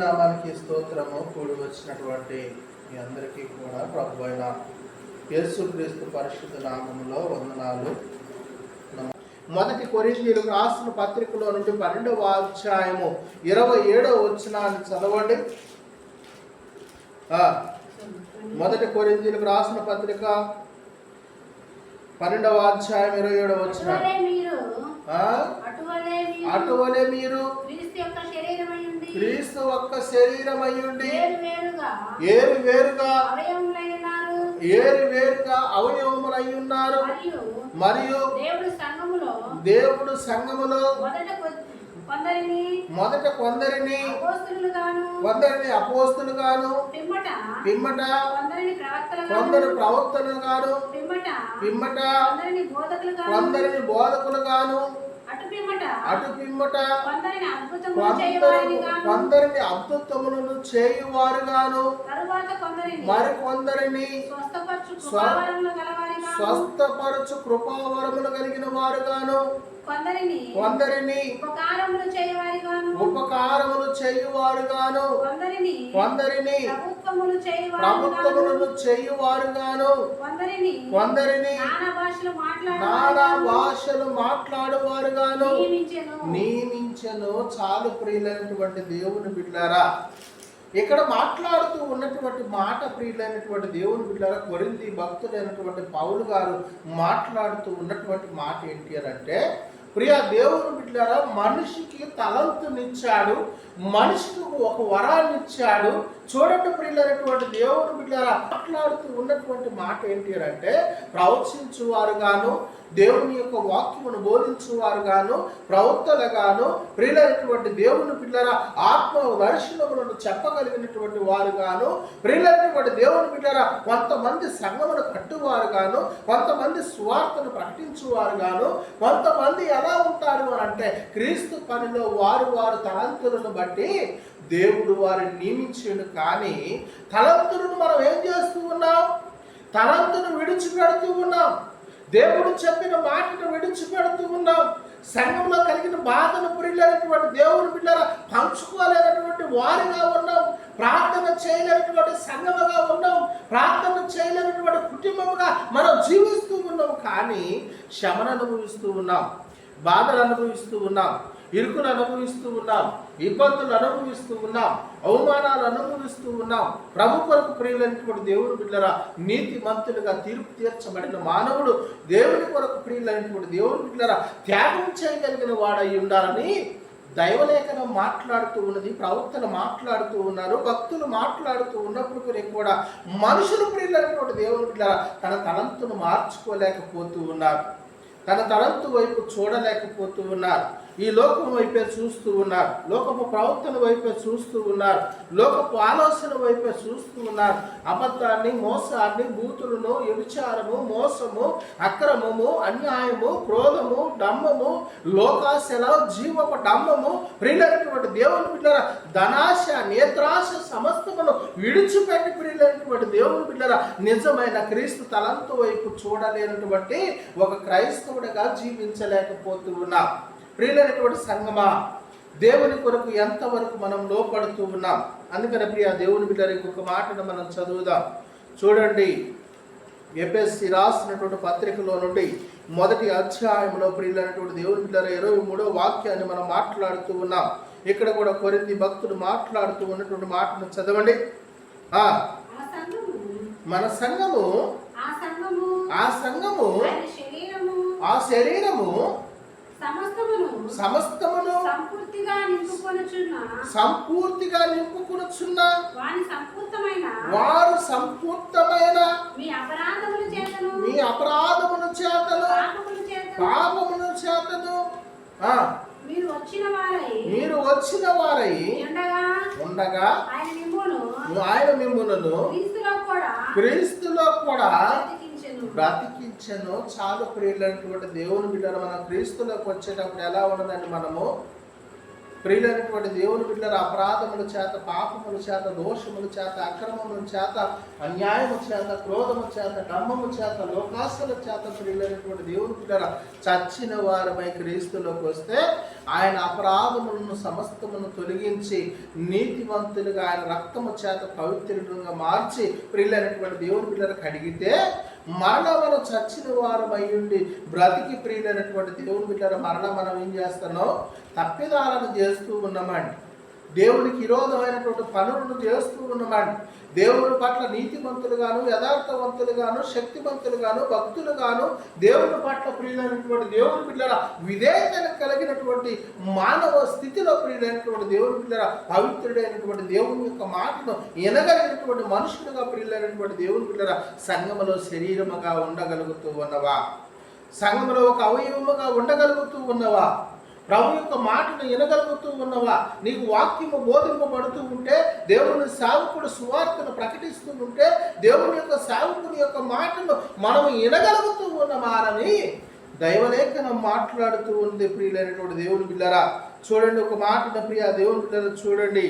నామానికి స్తోత్రము. కూడి వచ్చినటువంటి మీ అందరికీ కూడా ప్రభు అయిన యేసుక్రీస్తు పరిశుద్ధ నామములో వందనాలు. మొదటి కొరింథీయులకు రాసిన పత్రికలో నుండి 12వ అధ్యాయము 27వ వచనాన్ని చదవండి. మొదటి కొరింథీయులకు రాసిన పత్రిక 12వ అధ్యాయం 27వ వచనం. అటువలే మీరు క్రీస్తు ఒక్క శరీరమయ్యుండి ఏరు వేరుగా అవయవములయ్యున్నారు. మరియు దేవుడు సంఘములో మొదట కొందరిని అపోస్తలుగాను, పిమ్మట కొందరు ప్రవక్తలు గాను, పిమ్మట కొందరిని బోధకులుగాను, అటు పిమ్మట కొందరిని అద్భుతములను చేయువారుగాను, మరికొందరిని స్వస్థపరచు కృపావరములు కలిగిన వారుగాను, కొందరిని ఉపకారములు చేయువారుగాను, కొందరిని ప్రభుత్వములను చేయువారుగాను, కొందరిని నానా భాషలు మాట్లాడువారుగాను నియమించెను. చాలు ప్రియులైనటువంటి దేవుని బిడ్డలారా, ఇక్కడ మాట్లాడుతూ ఉన్నటువంటి మాట ప్రియులైనటువంటి దేవుని బిడ్డలారా, కొరింథీ భక్తులైనటువంటి పౌలు గారు మాట్లాడుతూ ఉన్నటువంటి మాట ఏంటి అని అంటే, ప్రియ దేవుని బిడ్డలారా, మనిషికి తలంతునిచ్చాడు, మనిషికి ఒక వరాన్ని ఇచ్చాడు. చూడండి ప్రియులైనటువంటి దేవుని బిడ్డలారా, మాట్లాడుతూ ఉన్నటువంటి మాట ఏంటి అని అంటే, ప్రవచించువారుగాను, దేవుని యొక్క వాక్యమును బోధించువారుగాను, ప్రవక్తలుగాను, ప్రియులైనటువంటి దేవుని బిడ్డలారా, ఆత్మ దర్శనములను చెప్పగలిగినటువంటి వారుగాను, ప్రియులైనటువంటి దేవుని బిడ్డలారా, కొంతమంది సంఘమును కట్టువారుగాను, కొంతమంది సువార్తను ప్రకటించువారుగాను, కొంతమంది ఎలా ఉంటారు అని అంటే, క్రీస్తు పనిలో వారు తలంతులను బట్టి దేవుడు వారిని నియమించాడు. కానీ తలంతులను మనం ఏం చేస్తూ ఉన్నాం? తలంతును విడిచిపెడుతూ ఉన్నాం. దేవుడు చెప్పిన మాటను విడిచిపెడుతూ ఉన్నాం. సంఘంలో కలిగిన బాధను ప్రియులైనటువంటి దేవుని బిడ్డలారా పంచుకోలేనటువంటి వారిగా ఉన్నాం. ప్రార్థన చేయలేనటువంటి సంఘముగా ఉన్నాం. ప్రార్థన చేయలేనటువంటి కుటుంబముగా మనం జీవిస్తూ ఉన్నాం. కానీ శ్రమను అనుభవిస్తూ ఉన్నాం, బాధలు అనుభవిస్తూ ఉన్నాం, ఇరుకులు అనుభవిస్తూ ఉన్నాం, ఇబ్బందులు అనుభవిస్తూ ఉన్నాం, అవమానాలు అనుభవిస్తూ ఉన్నాం. ప్రభు కొరకు ప్రియులైనటువంటి దేవుని బిడ్డలారా, నీతి మంతులుగా తీర్పు తీర్చబడిన మానవుడు దేవుని కొరకు ప్రియులైనటువంటి దేవుని బిడ్డలారా త్యాగం చేయగలిగిన వాడై ఉండాలని దైవలేఖనం మాట్లాడుతూ ఉన్నది, ప్రవక్తలు మాట్లాడుతూ ఉన్నారు, భక్తులు మాట్లాడుతూ ఉన్నప్పుడు కూడా మనుషులు ప్రియులైనటువంటి దేవుని బిడ్డలారా తన తలంతును మార్చుకోలేకపోతూ ఉన్నారు, తన తలంతు వైపు చూడలేకపోతూ ఉన్నారు. ఈ లోకం వైపే చూస్తూ ఉన్నారు, లోకపు ప్రవర్తన వైపే చూస్తూ ఉన్నారు, లోకపు ఆలోచన వైపే చూస్తూ ఉన్నారు. అబద్ధాన్ని, మోసాన్ని, బూతులను, వ్యభిచారము, మోసము, అక్రమము, అన్యాయము, క్రోధము, డంబము, లోకాశల, జీవపు డంబము, ప్రియులైనటువంటి దేవుని బిడ్డలారా ధనాశ, నేత్రాశ సమస్తమును విడిచిపెట్టి ప్రియులైనటువంటి దేవుని బిడ్డలారా నిజమైన క్రీస్తు తలంతు వైపు చూడలేనటువంటి ఒక క్రైస్తవుడిగా జీవించలేకపోతూ ఉన్నాం. ప్రియులైనటువంటి సంగమా, దేవుని కొరకు ఎంతవరకు మనం లోపడుతూ ఉన్నాం? అందుకని ప్రియ దేవుని బిడ్డల ఇంకొక మాటను మనం చదువుదాం. చూడండి, ఎఫెసీ రాసినటువంటి పత్రికలో నుండి మొదటి అధ్యాయంలో ప్రియులైనటువంటి దేవుని బిడ్డల 23వ వాక్యాన్ని మనం మాట్లాడుతూ ఉన్నాం. ఇక్కడ కూడా కొరింథీ భక్తుడు మాట్లాడుతూ ఉన్నటువంటి మాటను చదవండి. మన సంఘము, ఆ శరీరము సమస్తమును సంపూర్తిగా నింపుకొనుచున్న వారు సంపూర్తమైన మీ అపరాధముల చేతను పాపముల చేతను మీరు వచ్చిన వారై ఉండగా ఆయన మిమ్ములను క్రీస్తులో కూడా బ్రతికించను. చాలు ప్రియులైనటువంటి దేవుని బిడ్డలు మనం క్రీస్తులోకి వచ్చేటప్పుడు ఎలా ఉన్నదండి? మనము ప్రియులైనటువంటి దేవుని బిడ్డల అపరాధముల చేత, పాపముల చేత, దోషముల చేత, అక్రమముల చేత, అన్యాయము చేత, క్రోధము చేత, డంబము చేత, లోకాసుల చేత ప్రియులైనటువంటి దేవుని బిడ్డల చచ్చిన వారమై క్రీస్తులోకి వస్తే ఆయన అపరాధములను సమస్తమును తొలగించి నీతివంతులుగా ఆయన రక్తము చేత పవిత్రులుగా మార్చి ప్రియులైనటువంటి దేవుని పిల్లలకు అడిగితే మరలా మనం చచ్చిన వారం అయ్యుండి బ్రతికి ప్రియులైనటువంటి దేవుని పిల్లలు మరలా మనం ఏం చేస్తున్నాం? తప్పిదాలను చేస్తూ ఉన్నామండి. దేవునికి విరోధమైనటువంటి పనులను చేస్తూ ఉన్నామండి. దేవుని పట్ల నీతిమంతులుగాను, యథార్థవంతులుగాను, శక్తివంతులుగాను, భక్తులుగాను, దేవుని పట్ల ప్రియులైనటువంటి దేవుని పిల్లల విధేయత కలిగినటువంటి మానవ స్థితిలో ప్రియులైనటువంటి దేవుని పిల్లల పవిత్రుడైనటువంటి దేవుని యొక్క మాటను వినగలిగినటువంటి మనుషులుగా ప్రియులైనటువంటి దేవుని పిల్లల సంఘములో శరీరముగా ఉండగలుగుతూ ఉన్నవా? సంఘములో ఒక అవయవముగా ఉండగలుగుతూ ఉన్నవా? ప్రభు యొక్క మాటను వినగలుగుతూ ఉన్నవా? నీకు వాక్యము బోధింపబడుతూ ఉంటే, దేవుని సేవకుడు సువార్తను ప్రకటిస్తూ ఉంటే, దేవుని యొక్క సేవకుని యొక్క మాటను మనం వినగలుగుతూ ఉన్నవారని దైవలేఖనం మాట్లాడుతూ ఉంది. ప్రియులైనటువంటి దేవుని బిడ్డలారా చూడండి, ఒక మాటను ప్రియ దేవుని బిడ్డలారా చూడండి.